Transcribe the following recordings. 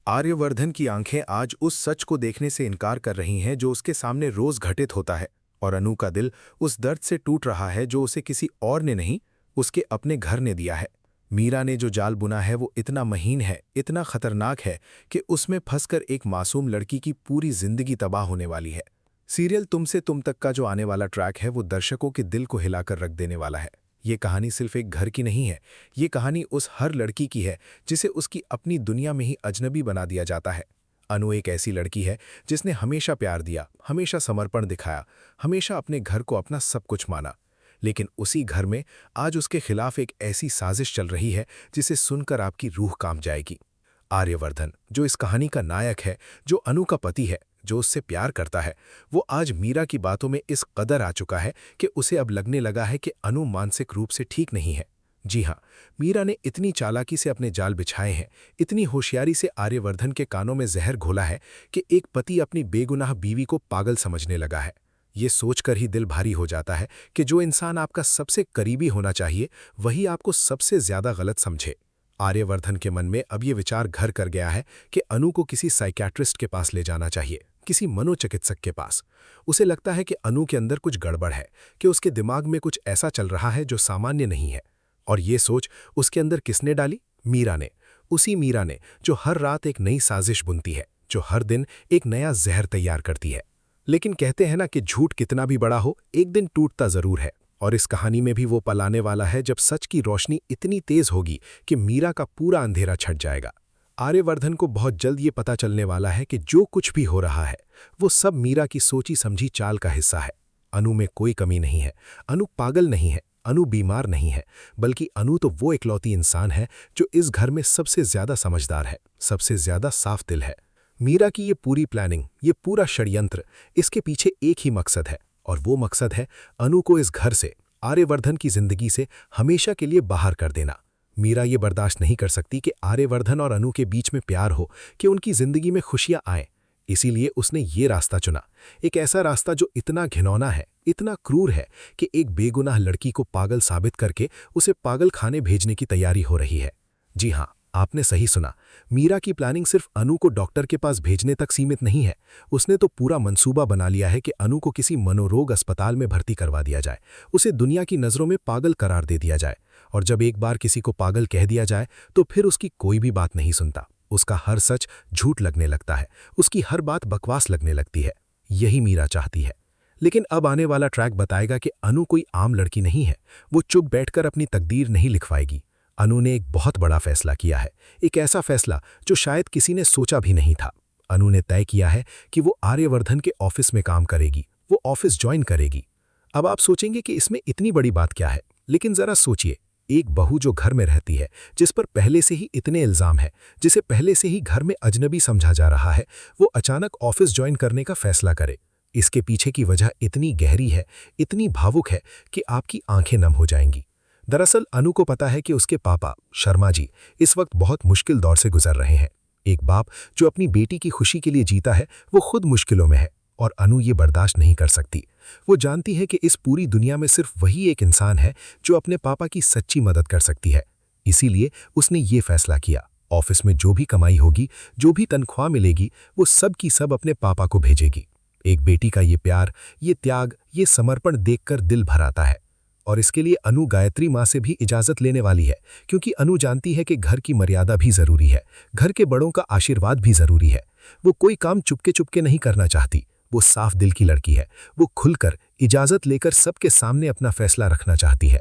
आर्यवर्धन की आंखें आज उस सच को देखने से इनकार कर रही हैं जो उसके सामने रोज घटित होता है, और अनु का दिल उस दर्द से टूट रहा है जो उसे किसी और ने नहीं, उसके अपने घर ने दिया है। मीरा ने जो जाल बुना है वो इतना महीन है, इतना खतरनाक है कि उसमें फंसकर एक मासूम लड़की की पूरी जिंदगी तबाह होने वाली है। सीरियल तुमसे तुम तक का जो आने वाला ट्रैक है वो दर्शकों के दिल को हिलाकर रख देने वाला है। ये कहानी सिर्फ एक घर की नहीं है, ये कहानी उस हर लड़की की है जिसे उसकी अपनी दुनिया में ही अजनबी बना दिया जाता है। अनु एक ऐसी लड़की है जिसने हमेशा प्यार दिया, हमेशा समर्पण दिखाया, हमेशा अपने घर को अपना सब कुछ माना। लेकिन उसी घर में आज उसके खिलाफ एक ऐसी साजिश चल रही है जिसे सुनकर आपकी रूह कांप जाएगी। आर्यवर्धन, जो इस कहानी का नायक है, जो अनु का पति है, जो उससे प्यार करता है, वो आज मीरा की बातों में इस कदर आ चुका है कि उसे अब लगने लगा है कि अनु मानसिक रूप से ठीक नहीं है। जी हाँ, मीरा ने इतनी चालाकी से अपने जाल बिछाए हैं, इतनी होशियारी से आर्यवर्धन के कानों में जहर घोला है कि एक पति अपनी बेगुनाह बीवी को पागल समझने लगा है। ये सोचकर ही दिल भारी हो जाता है कि जो इंसान आपका सबसे करीबी होना चाहिए, वही आपको सबसे ज्यादा गलत समझे। आर्यवर्धन के मन में अब ये विचार घर कर गया है कि अनु को किसी साइकियाट्रिस्ट के पास ले जाना चाहिए, किसी मनोचिकित्सक के पास। उसे लगता है कि अनु के अंदर कुछ गड़बड़ है, कि उसके दिमाग में कुछ ऐसा चल रहा है जो सामान्य नहीं है। और ये सोच उसके अंदर किसने डाली? मीरा ने। उसी मीरा ने जो हर रात एक नई साजिश बुनती है, जो हर दिन एक नया जहर तैयार करती है। लेकिन कहते हैं ना कि झूठ कितना भी बड़ा हो, एक दिन टूटता जरूर है। और इस कहानी में भी वो पल आने वाला है जब सच की रोशनी इतनी तेज होगी कि मीरा का पूरा अंधेरा छट जाएगा। आर्यवर्धन को बहुत जल्द ये पता चलने वाला है कि जो कुछ भी हो रहा है वो सब मीरा की सोची समझी चाल का हिस्सा है। अनु में कोई कमी नहीं है, अनु पागल नहीं है, अनु बीमार नहीं है, बल्कि अनु तो वो इकलौती इंसान है जो इस घर में सबसे ज्यादा समझदार है, सबसे ज्यादा साफ दिल है। मीरा की ये पूरी प्लानिंग, ये पूरा षड्यंत्र, इसके पीछे एक ही मकसद है, और वो मकसद है अनु को इस घर से, आर्यवर्धन की जिंदगी से हमेशा के लिए बाहर कर देना। मीरा ये बर्दाश्त नहीं कर सकती कि आर्यवर्धन और अनु के बीच में प्यार हो, कि उनकी जिंदगी में खुशियां आएं। इसीलिए उसने ये रास्ता चुना, एक ऐसा रास्ता जो इतना घिनौना है, इतना क्रूर है कि एक बेगुनाह लड़की को पागल साबित करके उसे पागल खाने भेजने की तैयारी हो रही है। जी हाँ, आपने सही सुना। मीरा की प्लानिंग सिर्फ अनु को डॉक्टर के पास भेजने तक सीमित नहीं है। उसने तो पूरा मंसूबा बना लिया है कि अनु को किसी मनोरोग अस्पताल में भर्ती करवा दिया जाए, उसे दुनिया की नज़रों में पागल करार दे दिया जाए। और जब एक बार किसी को पागल कह दिया जाए तो फिर उसकी कोई भी बात नहीं सुनता, उसका हर सच झूठ लगने लगता है, उसकी हर बात बकवास लगने लगती है। यही मीरा चाहती है। लेकिन अब आने वाला ट्रैक बताएगा कि अनु कोई आम लड़की नहीं है। वो चुप बैठकर अपनी तकदीर नहीं लिखवाएगी। अनु ने एक बहुत बड़ा फैसला किया है, एक ऐसा फैसला जो शायद किसी ने सोचा भी नहीं था। अनु ने तय किया है कि वो आर्यवर्धन के ऑफिस में काम करेगी, वो ऑफिस ज्वाइन करेगी। अब आप सोचेंगे कि इसमें इतनी बड़ी बात क्या है, लेकिन जरा सोचिए, एक बहू जो घर में रहती है, जिस पर पहले से ही इतने इल्जाम है, जिसे पहले से ही घर में अजनबी समझा जा रहा है, वो अचानक ऑफिस ज्वाइन करने का फैसला करे। इसके पीछे की वजह इतनी गहरी है, इतनी भावुक है कि आपकी आंखें नम हो जाएंगी। दरअसल अनु को पता है कि उसके पापा शर्मा जी इस वक्त बहुत मुश्किल दौर से गुजर रहे हैं। एक बाप जो अपनी बेटी की खुशी के लिए जीता है, वो खुद मुश्किलों में है, और अनु ये बर्दाश्त नहीं कर सकती। वो जानती है कि इस पूरी दुनिया में सिर्फ वही एक इंसान है जो अपने पापा की सच्ची मदद कर सकती है। इसीलिए उसने ये फैसला किया, ऑफिस में जो भी कमाई होगी, जो भी तनख्वाह मिलेगी, वो सब की सब अपने पापा को भेजेगी। एक बेटी का ये प्यार, ये त्याग, ये समर्पण देखकर दिल भर आता है। और इसके लिए अनु गायत्री माँ से भी इजाजत लेने वाली है, क्योंकि अनु जानती है कि घर की मर्यादा भी जरूरी है, घर के बड़ों का आशीर्वाद भी जरूरी है। वो कोई काम चुपके चुपके नहीं करना चाहती, वो साफ दिल की लड़की है। वो खुलकर इजाजत लेकर सबके सामने अपना फैसला रखना चाहती है।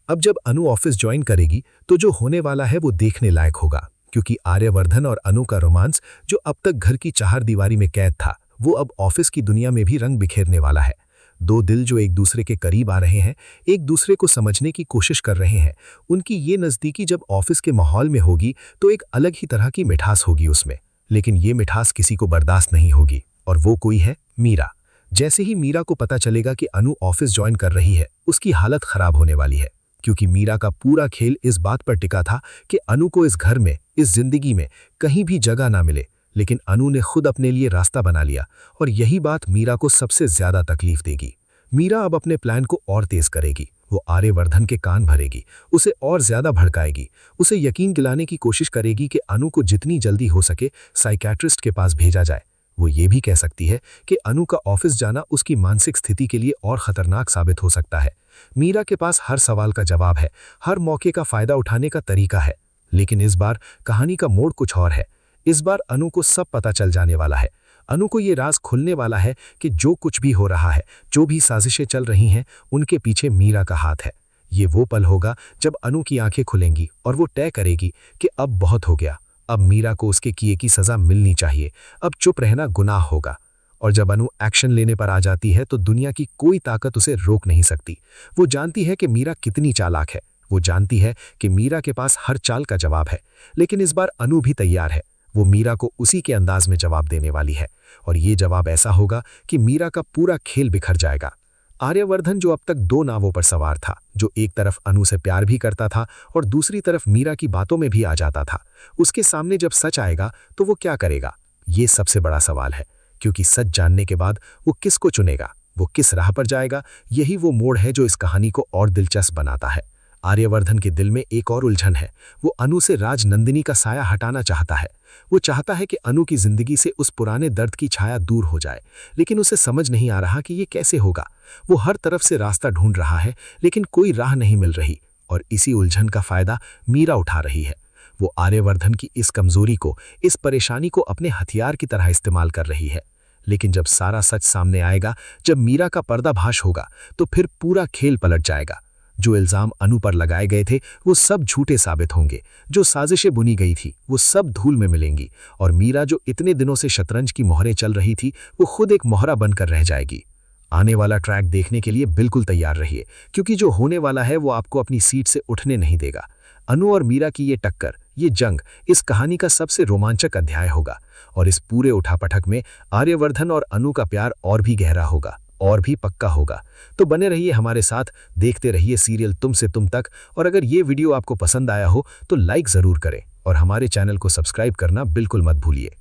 अब जब अनु ऑफिस ज्वाइन करेगी तो जो होने वाला है वो देखने लायक होगा, क्योंकि आर्यवर्धन और अनु का रोमांस, जो अब तक घर की चारदीवारी में कैद था, वो अब ऑफिस की दुनिया में भी रंग बिखेरने वाला है। दो दिल जो एक दूसरे के करीब आ रहे हैं, एक दूसरे को समझने की कोशिश कर रहे हैं, उनकी ये नज़दीकी जब ऑफिस के माहौल में होगी तो एक अलग ही तरह की मिठास होगी उसमें। लेकिन ये मिठास किसी को बर्दाश्त नहीं होगी, और वो कोई है मीरा। जैसे ही मीरा को पता चलेगा कि अनु ऑफिस ज्वाइन कर रही है, उसकी हालत खराब होने वाली है, क्योंकि मीरा का पूरा खेल इस बात पर टिका था कि अनु को इस घर में, इस जिंदगी में कहीं भी जगह ना मिले। लेकिन अनु ने खुद अपने लिए रास्ता बना लिया, और यही बात मीरा को सबसे ज्यादा तकलीफ देगी। मीरा अब अपने प्लान को और तेज करेगी। वो आर्यवर्धन के कान भरेगी, उसे और ज्यादा भड़काएगी, उसे यकीन दिलाने की कोशिश करेगी कि अनु को जितनी जल्दी हो सके साइकियाट्रिस्ट के पास भेजा जाए। वो ये भी कह सकती है कि अनु का ऑफिस जाना उसकी मानसिक स्थिति के लिए और खतरनाक साबित हो सकता है। मीरा के पास हर सवाल का जवाब है, हर मौके का फायदा उठाने का तरीका है। लेकिन इस बार कहानी का मोड़ कुछ और है। इस बार अनु को सब पता चल जाने वाला है। अनु को ये राज खुलने वाला है कि जो कुछ भी हो रहा है, जो भी साजिशें चल रही हैं, उनके पीछे मीरा का हाथ है। ये वो पल होगा जब अनु की आंखें खुलेंगी और वो तय करेगी कि अब बहुत हो गया, अब मीरा को उसके किए की सजा मिलनी चाहिए, अब चुप रहना गुनाह होगा। और जब अनु एक्शन लेने पर आ जाती है तो दुनिया की कोई ताकत उसे रोक नहीं सकती। वो जानती है कि मीरा कितनी चालाक है, वो जानती है कि मीरा के पास हर चाल का जवाब है। लेकिन इस बार अनु भी तैयार है। वो मीरा को उसी के अंदाज में जवाब देने वाली है, और ये जवाब ऐसा होगा कि मीरा का पूरा खेल बिखर जाएगा। आर्यवर्धन, जो अब तक दो नावों पर सवार था, जो एक तरफ अनु से प्यार भी करता था और दूसरी तरफ मीरा की बातों में भी आ जाता था, उसके सामने जब सच आएगा तो वो क्या करेगा? ये सबसे बड़ा सवाल है, क्योंकि सच जानने के बाद वो किसको चुनेगा, वो किस राह पर जाएगा? यही वो मोड़ है जो इस कहानी को और दिलचस्प बनाता है। आर्यवर्धन के दिल में एक और उलझन है। वो अनु से राजनंदिनी का साया हटाना चाहता है। वो चाहता है कि अनु की जिंदगी से उस पुराने दर्द की छाया दूर हो जाए, लेकिन उसे समझ नहीं आ रहा कि ये कैसे होगा। वो हर तरफ से रास्ता ढूंढ रहा है, लेकिन कोई राह नहीं मिल रही, और इसी उलझन का फायदा मीरा उठा रही है। वो आर्यवर्धन की इस कमजोरी को, इस परेशानी को अपने हथियार की तरह इस्तेमाल कर रही है। लेकिन जब सारा सच सामने आएगा, जब मीरा का पर्दाफाश होगा, तो फिर पूरा खेल पलट जाएगा। जो इल्जाम अनु पर लगाए गए थे वो सब झूठे साबित होंगे, जो साजिशें बुनी गई थी वो सब धूल में मिलेंगी, और मीरा, जो इतने दिनों से शतरंज की मोहरें चल रही थी, वो खुद एक मोहरा बनकर रह जाएगी। आने वाला ट्रैक देखने के लिए बिल्कुल तैयार रहिए, क्योंकि जो होने वाला है वो आपको अपनी सीट से उठने नहीं देगा। अनु और मीरा की ये टक्कर, ये जंग इस कहानी का सबसे रोमांचक अध्याय होगा, और इस पूरे उठापटक में आर्यवर्धन और अनु का प्यार और भी गहरा होगा, और भी पक्का होगा। तो बने रहिए हमारे साथ, देखते रहिए सीरियल तुम से तुम तक। और अगर ये वीडियो आपको पसंद आया हो तो लाइक ज़रूर करें, और हमारे चैनल को सब्सक्राइब करना बिल्कुल मत भूलिए।